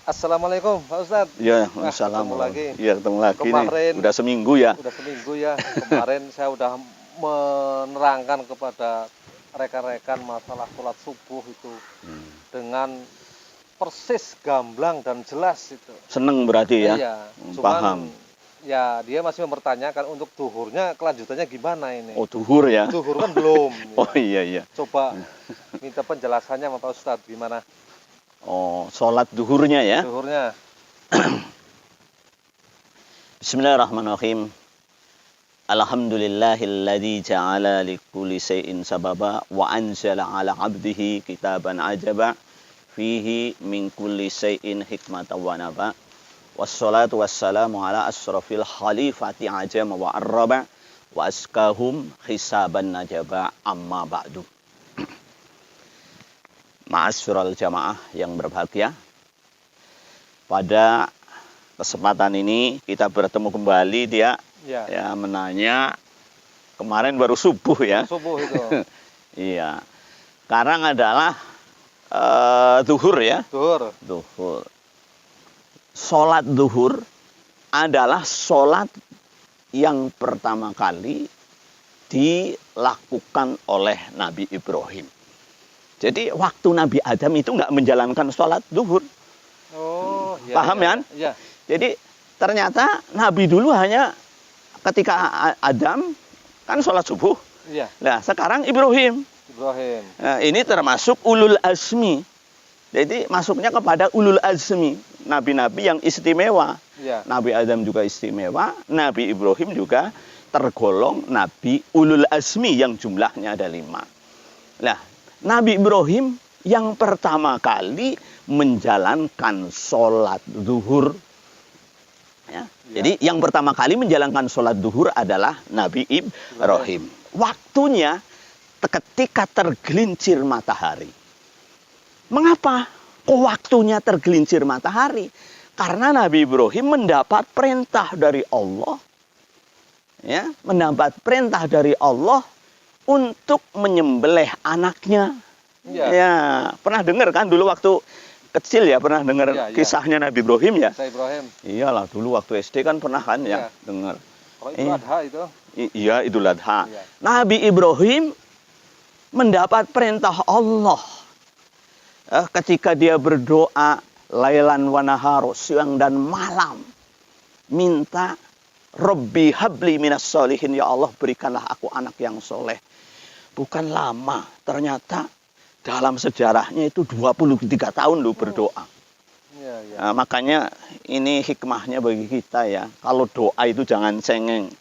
Assalamualaikum Pak Ustadz. Ya, Ketemu lagi. Ya, ketemu lagi Kemarin, nih. Udah seminggu ya. Udah seminggu ya. Kemarin saya udah menerangkan kepada rekan-rekan masalah sholat subuh itu dengan persis, gamblang dan jelas itu. Seneng berarti ya? Iya. Cuman, paham. Ya, dia masih mempertanyakan untuk duhurnya kelanjutannya gimana ini. Oh, duhur ya? Duhur kan belum. Oh iya. Coba minta penjelasannya sama Pak Ustadz gimana? Oh, sholat duhurnya ya? Duhurnya. Bismillahirrahmanirrahim. Alhamdulillahilladzi ja'ala likulli syai'in sababa wa anzala 'ala 'abdihi kitaban ajaba fihi min kulli syai'in hikmatan wa naba. Wassalatu wassalamu ala asrafil khalifati ajama wa arraba wa askahum hisaban najaba amma ba'du. Ma'asyiral jamaah yang berbahagia, pada kesempatan ini kita bertemu kembali dia ya menanya kemarin baru subuh ya. Subuh itu. Iya. Sekarang adalah duhur ya. Duhur. Sholat duhur adalah sholat yang pertama kali dilakukan oleh Nabi Ibrahim. Jadi waktu Nabi Adam itu nggak menjalankan sholat duhur. Oh, iya, paham ya? Iya. Jadi ternyata Nabi dulu hanya ketika Adam kan sholat subuh. Iya. Nah sekarang Ibrahim. Nah, ini termasuk ulul azmi. Jadi masuknya kepada ulul azmi. Nabi-nabi yang istimewa. Iya. Nabi Adam juga istimewa. Nabi Ibrahim juga tergolong Nabi ulul azmi yang jumlahnya ada 5. Nah, Nabi Ibrahim yang pertama kali menjalankan sholat duhur. Ya. Jadi yang pertama kali menjalankan sholat duhur adalah Nabi Ibrahim. Waktunya ketika tergelincir matahari. Mengapa kok waktunya tergelincir matahari? Karena Nabi Ibrahim mendapat perintah dari Allah. Ya, mendapat perintah dari Allah untuk menyembelih anaknya. Ya, pernah dengar kan dulu waktu kecil ya, pernah dengar kisahnya Nabi Ibrahim ya? Kisah Ibrahim. Iyalah, dulu waktu SD kan pernah kan ya dengar. Kalau Idul Adha itu. Iya, Idul Adha. Nabi Ibrahim mendapat perintah Allah ketika dia berdoa lailan wa nahar, siang dan malam, minta Rabbi habli minas solihin, ya Allah berikanlah aku anak yang soleh. Bukan lama, ternyata dalam sejarahnya itu 23 tahun loh berdoa. Nah, makanya ini hikmahnya bagi kita ya. Kalau doa itu jangan cengeng.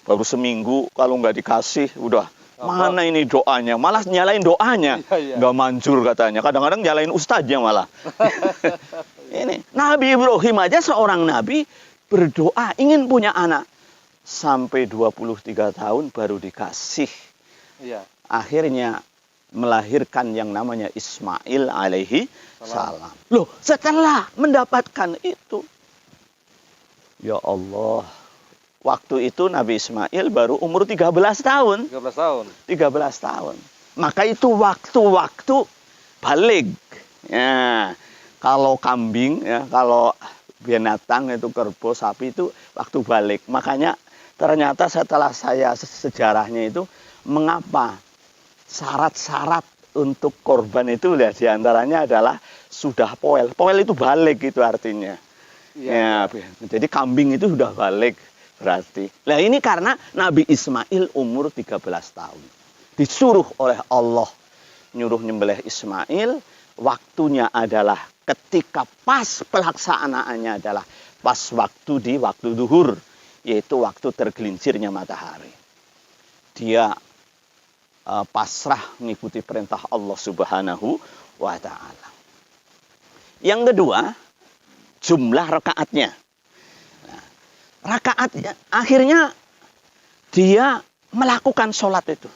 Baru seminggu kalau nggak dikasih udah mana ini doanya. Malah nyalain doanya. Nggak manjur katanya. Kadang-kadang nyalain ustadznya malah. Ini Nabi Ibrahim aja seorang nabi berdoa ingin punya anak. Sampai 23 tahun baru dikasih. Akhirnya melahirkan yang namanya Ismail alaihi salam. Loh, setelah mendapatkan itu, ya Allah, waktu itu Nabi Ismail baru umur 13 tahun. 13 tahun. Maka itu waktu-waktu balik. Ya, kalau kambing, ya, kalau binatang itu kerbau, sapi itu waktu balik. Makanya ternyata setelah saya sejarahnya itu, mengapa syarat-syarat untuk korban itu lihat diantaranya adalah sudah poel. Poel itu balik itu artinya. Ya, jadi kambing itu sudah balik berarti. Nah ini karena Nabi Ismail umur 13 tahun. Disuruh oleh Allah nyuruh nyembelih Ismail. Waktunya adalah ketika pas pelaksanaannya adalah pas waktu di waktu duhur. Yaitu waktu tergelincirnya matahari. Dia pasrah mengikuti perintah Allah Subhanahu wa ta'ala. Yang kedua, jumlah rakaatnya. Nah, rakaatnya akhirnya dia melakukan sholat itu.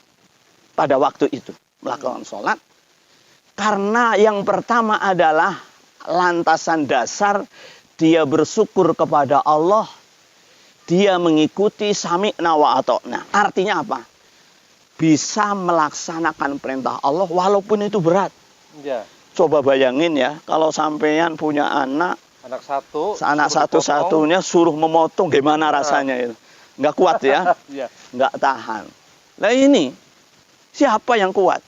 Pada waktu itu melakukan sholat. Karena yang pertama adalah lantasan dasar dia bersyukur kepada Allah. Dia mengikuti sami'na wa ata'na. Artinya apa? Bisa melaksanakan perintah Allah walaupun itu berat. Coba bayangin ya, kalau sampean punya anak Anak satu. Anak suruh dipotong. satu-satunya suruh memotong, gimana rasanya itu? Nggak kuat ya, Iya. nggak tahan. Nah ini, siapa yang kuat?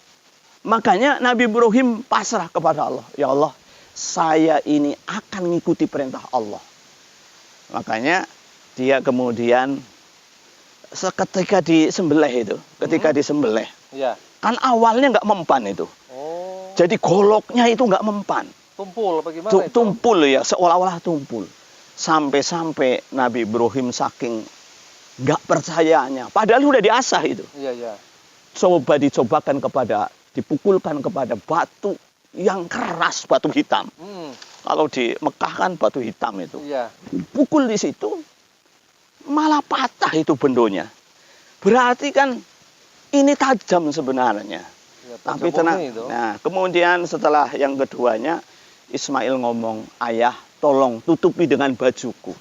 Makanya Nabi Ibrahim pasrah kepada Allah. Ya Allah, saya ini akan mengikuti perintah Allah. Makanya dia kemudian seketika disembelih itu, disembelih, Iya. kan awalnya nggak mempan itu. Oh. Jadi goloknya itu nggak mempan. Tumpul apa gimana itu? Tumpul ya, seolah-olah tumpul. Sampai-sampai Nabi Ibrahim saking nggak percayanya. Padahal udah diasah itu. Iya, iya. Coba dipukulkan kepada batu yang keras, batu hitam. Kalau di Mekah kan batu hitam itu. Iya. Pukul di situ, malah patah itu bendonya. Berarti kan ini tajam sebenarnya. Ya, Tapi tenang. itu. Nah, kemudian setelah yang keduanya, Ismail ngomong, ayah tolong tutupi dengan bajuku.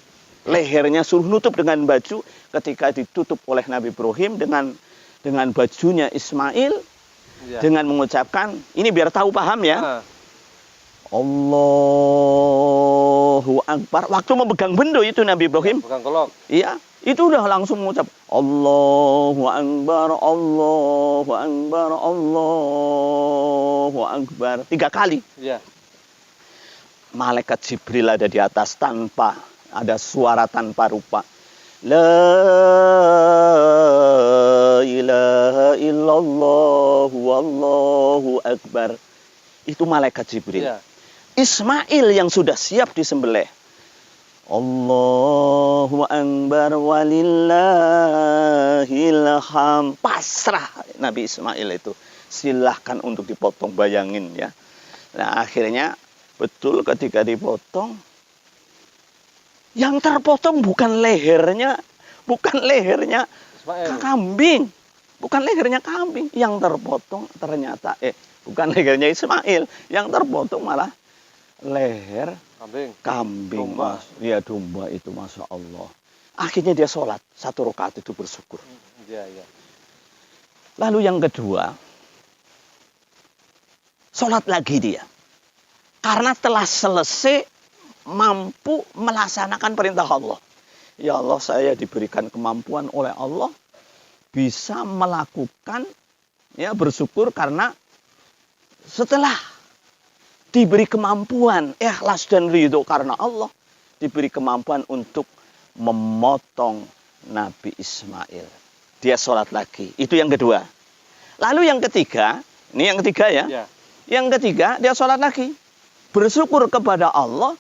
Lehernya suruh nutup dengan baju. Ketika ditutup oleh Nabi Ibrahim dengan bajunya Ismail, dengan mengucapkan, ini biar tahu paham ya. Allahu Akbar. Waktu memegang bendo itu Nabi Ibrahim. Pegang golok. Iya, itu udah langsung mengucap Allahu Akbar, Allahu Akbar, Allahu Akbar. 3 kali. Iya. Malaikat Jibril ada di atas tanpa ada suara tanpa rupa. La ilaha illallah wallahu akbar. Itu malaikat Jibril. Iya. Ismail yang sudah siap disembelih. Allahu akbar walillahil hamd. Pasrah Nabi Ismail itu. Silahkan untuk dipotong, bayangin ya. Nah, akhirnya betul ketika dipotong, yang terpotong bukan lehernya kambing. Bukan lehernya kambing. Yang terpotong ternyata, bukan lehernya Ismail. Yang terpotong malah leher kambing. Domba. Ya, domba itu, Masya Allah. Akhirnya dia sholat. 1 rakaat itu bersyukur. Iya, iya. Lalu yang kedua, sholat lagi dia. Karena telah selesai mampu melaksanakan perintah Allah. Ya Allah, saya diberikan kemampuan oleh Allah bisa melakukan, ya, bersyukur karena setelah diberi kemampuan, ikhlas dan ridho karena Allah, diberi kemampuan untuk memotong Nabi Ismail. Dia sholat lagi. Itu yang kedua. Lalu yang ketiga, ini yang ketiga ya. Ya. Yang ketiga, dia sholat lagi. Bersyukur kepada Allah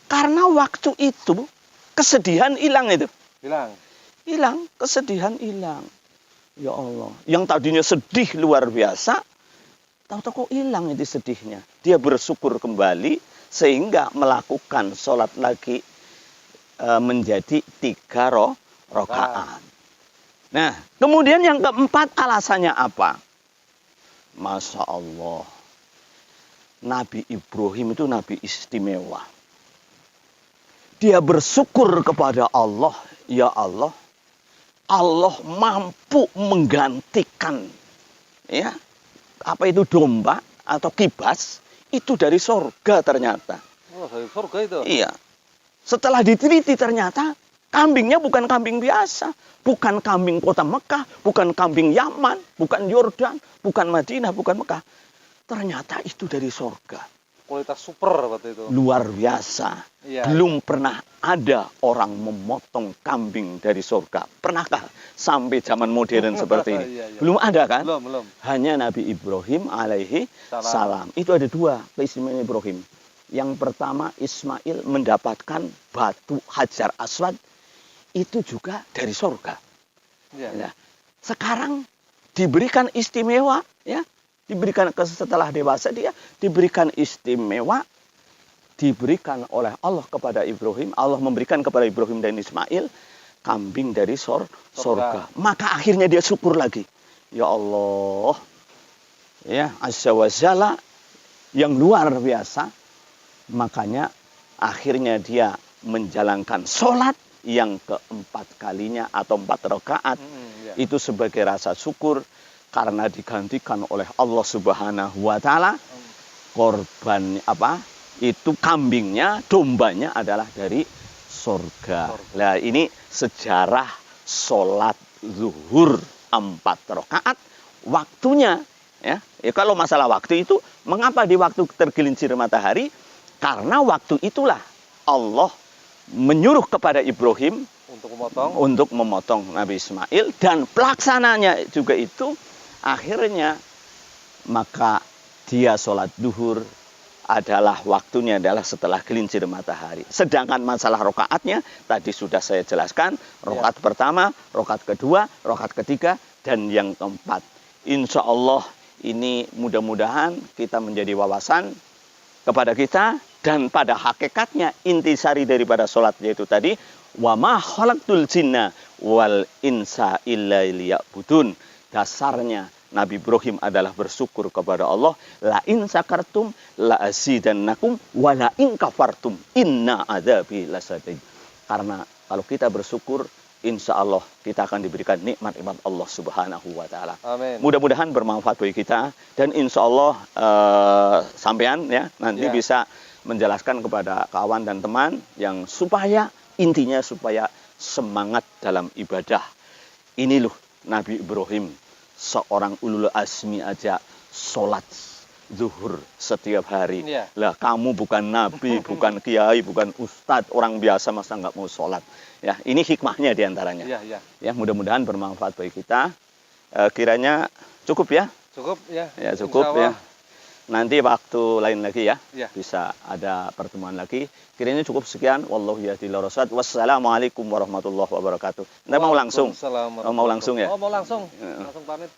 karena waktu itu kesedihan hilang itu. Hilang, kesedihan hilang. Ya Allah, yang tadinya sedih luar biasa, tahu-tahu kok hilang itu sedihnya. Dia bersyukur kembali sehingga melakukan sholat lagi menjadi 3 rakaat. Nah, kemudian yang keempat alasannya apa? Masya Allah. Nabi Ibrahim itu nabi istimewa. Dia bersyukur kepada Allah. Ya Allah, Allah mampu menggantikan, ya, apa itu domba atau kibas itu dari surga ternyata. Oh, dari surga itu? Iya. Setelah diteliti ternyata kambingnya bukan kambing biasa. Bukan kambing kota Mekah, bukan kambing Yaman, bukan Yordan, bukan Madinah, bukan Mekah. Ternyata itu dari surga. Kualitas super waktu itu. Luar biasa. Iya. Belum pernah ada orang memotong kambing dari surga. Pernahkah sampai zaman modern seperti ini? Iya, iya. Belum ada kan? Belum. Hanya Nabi Ibrahim alaihi salam. Itu ada 2 keistimewaan Ibrahim. Yang pertama, Ismail mendapatkan batu Hajar Aswad. Itu juga dari surga. Iya. Ya. Sekarang diberikan istimewa, ya. Diberikan setelah dewasa dia diberikan istimewa, diberikan oleh Allah kepada Ibrahim. Allah memberikan kepada Ibrahim dan Ismail kambing dari surga. Maka akhirnya dia syukur lagi. Ya Allah, ya, Azza wa Jalla yang luar biasa. Makanya akhirnya dia menjalankan sholat yang keempat kalinya atau 4 rakaat. Ya. Itu sebagai rasa syukur karena digantikan oleh Allah Subhanahu wa taala korban itu kambingnya, dombanya adalah dari surga. Nah, ini sejarah sholat zuhur 4 rakaat waktunya. Ya, kalau masalah waktu itu, mengapa di waktu tergelincir matahari? Karena waktu itulah Allah menyuruh kepada Ibrahim untuk memotong Nabi Ismail, dan pelaksananya juga itu akhirnya maka dia sholat duhur adalah waktunya adalah setelah gelincir matahari. Sedangkan masalah rokaatnya tadi sudah saya jelaskan, rokaat pertama, rokaat kedua, rokaat ketiga, dan yang keempat. Insya Allah ini mudah-mudahan kita menjadi wawasan kepada kita, dan pada hakikatnya intisari daripada sholat yaitu tadi, wa ma khalaqtul jinna wal insa illa liya'budun. Dasarnya Nabi Ibrahim adalah bersyukur kepada Allah. La in sakartum la azidannakum wa la in kafartum inna adzabi lasadid. Karena kalau kita bersyukur, insya Allah kita akan diberikan nikmat-nikmat Allah Subhanahu wa Ta'ala. Mudah-mudahan bermanfaat bagi kita, dan insya Allah sampean ya nanti bisa menjelaskan kepada kawan dan teman yang supaya intinya supaya semangat dalam ibadah. Ini loh Nabi Ibrahim, seorang ulul azmi aja sholat zuhur setiap hari. Lah kamu bukan nabi, bukan kiai, bukan ustadz, orang biasa masa nggak mau sholat. Ya, ini hikmahnya diantaranya. Ya, mudah-mudahan bermanfaat bagi kita. Kiranya cukup ya? Cukup ya. Ya cukup ya. Nanti waktu lain lagi ya, bisa ada pertemuan lagi. Kiranya cukup sekian. Wallahu yahdi ila rasyad. Wassalamualaikum warahmatullahi wabarakatuh. Anda mau langsung? Mau langsung ya? Oh, mau langsung. Langsung pamit.